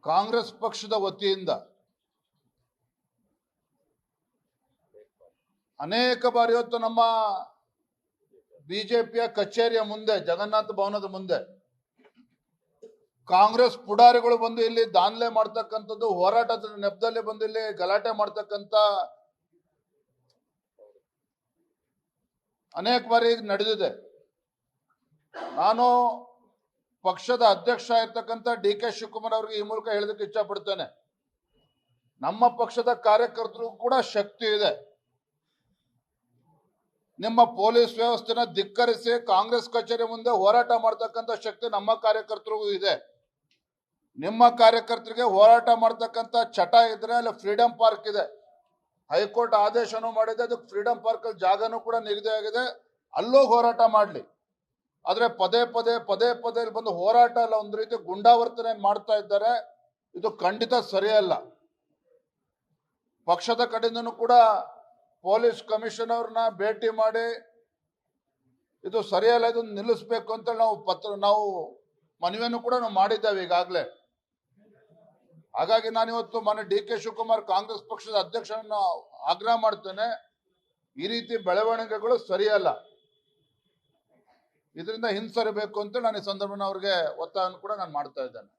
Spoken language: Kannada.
ಕಾಂಗ್ರೆಸ್ ಪಕ್ಷದ ವತಿಯಿಂದ ಅನೇಕ ಬಾರಿ ಇವತ್ತು ನಮ್ಮ ಬಿಜೆಪಿಯ ಕಚೇರಿಯ ಮುಂದೆ, ಜಗನ್ನಾಥ ಭವನದ ಮುಂದೆ ಕಾಂಗ್ರೆಸ್ ಪುಡಾರಿಗಳು ಬಂದು ಇಲ್ಲಿ ದಾನ್ಲೆ ಮಾಡ್ತಕ್ಕಂಥದ್ದು, ಹೋರಾಟದ ನೆಪದಲ್ಲಿ ಬಂದು ಇಲ್ಲಿ ಗಲಾಟೆ ಮಾಡ್ತಕ್ಕಂಥ ಅನೇಕ ಬಾರಿ ನಡೆದಿದೆ. ನಾನು ಪಕ್ಷದ ಅಧ್ಯಕ್ಷ ಇರ್ತಕ್ಕಂಥ DK ಶಿವಕುಮಾರ್ ಅವರಿಗೆ ಈ ಮೂಲಕ ಹೇಳೋದಕ್ಕೆ ಇಷ್ಟಪಡ್ತೇನೆ, ನಮ್ಮ ಪಕ್ಷದ ಕಾರ್ಯಕರ್ತರು ಕೂಡ ಶಕ್ತಿ ಇದೆ. ನಿಮ್ಮ ಪೊಲೀಸ್ ವ್ಯವಸ್ಥೆನ ಧಿಕ್ಕರಿಸಿ ಕಾಂಗ್ರೆಸ್ ಕಚೇರಿ ಮುಂದೆ ಹೋರಾಟ ಮಾಡ್ತಕ್ಕಂಥ ಶಕ್ತಿ ನಮ್ಮ ಕಾರ್ಯಕರ್ತರಿಗೂ ಇದೆ. ನಿಮ್ಮ ಕಾರ್ಯಕರ್ತರಿಗೆ ಹೋರಾಟ ಮಾಡ್ತಕ್ಕಂಥ ಚಟ ಇದ್ರೆ ಅಲ್ಲಿ ಫ್ರೀಡಂ ಪಾರ್ಕ್ ಇದೆ, ಹೈಕೋರ್ಟ್ ಆದೇಶನೂ ಮಾಡಿದೆ, ಅದಕ್ಕೆ ಫ್ರೀಡಂ ಪಾರ್ಕ್ ಅಲ್ಲಿ ಜಾಗನೂ ಕೂಡ ನಿಗದಿ ಆಗಿದೆ, ಅಲ್ಲೂ ಹೋರಾಟ ಮಾಡಲಿ. ಆದ್ರೆ ಪದೇ ಪದೇ ಬಂದು ಹೋರಾಟ ಅಲ್ಲ, ಒಂದು ರೀತಿ ಗುಂಡಾವರ್ತನೆ ಮಾಡ್ತಾ ಇದ್ದಾರೆ. ಇದು ಖಂಡಿತ ಸರಿಯಲ್ಲ. ಪಕ್ಷದ ಕಡೆಯಿಂದನೂ ಕೂಡ ಪೊಲೀಸ್ ಕಮಿಷನರ್ನ ಭೇಟಿ ಮಾಡಿ ಇದು ಸರಿಯಲ್ಲ, ಇದು ನಿಲ್ಲಿಸಬೇಕು ಅಂತ ನಾವು ಮನವಿಯನ್ನು ಕೂಡ ನಾವು ಮಾಡಿದ್ದೇವೆ ಈಗಾಗಲೇ. ಹಾಗಾಗಿ ನಾನಿವತ್ತು ಮನೆ DK ಶಿವಕುಮಾರ್ ಕಾಂಗ್ರೆಸ್ ಪಕ್ಷದ ಅಧ್ಯಕ್ಷರನ್ನು ಆಗ್ರಹ ಮಾಡ್ತೇನೆ, ಈ ರೀತಿ ಬೆಳವಣಿಗೆಗಳು ಸರಿಯಲ್ಲ, ಇದರಿಂದ ಹಿಂಸರಿಬೇಕು ಅಂತ ನಾನು ಈ ಸಂದರ್ಭದಲ್ಲಿ ಅವರಿಗೆ ಒತ್ತಾಯವನ್ನು ಕೂಡ ನಾನು ಮಾಡ್ತಾ ಇದ್ದೇನೆ.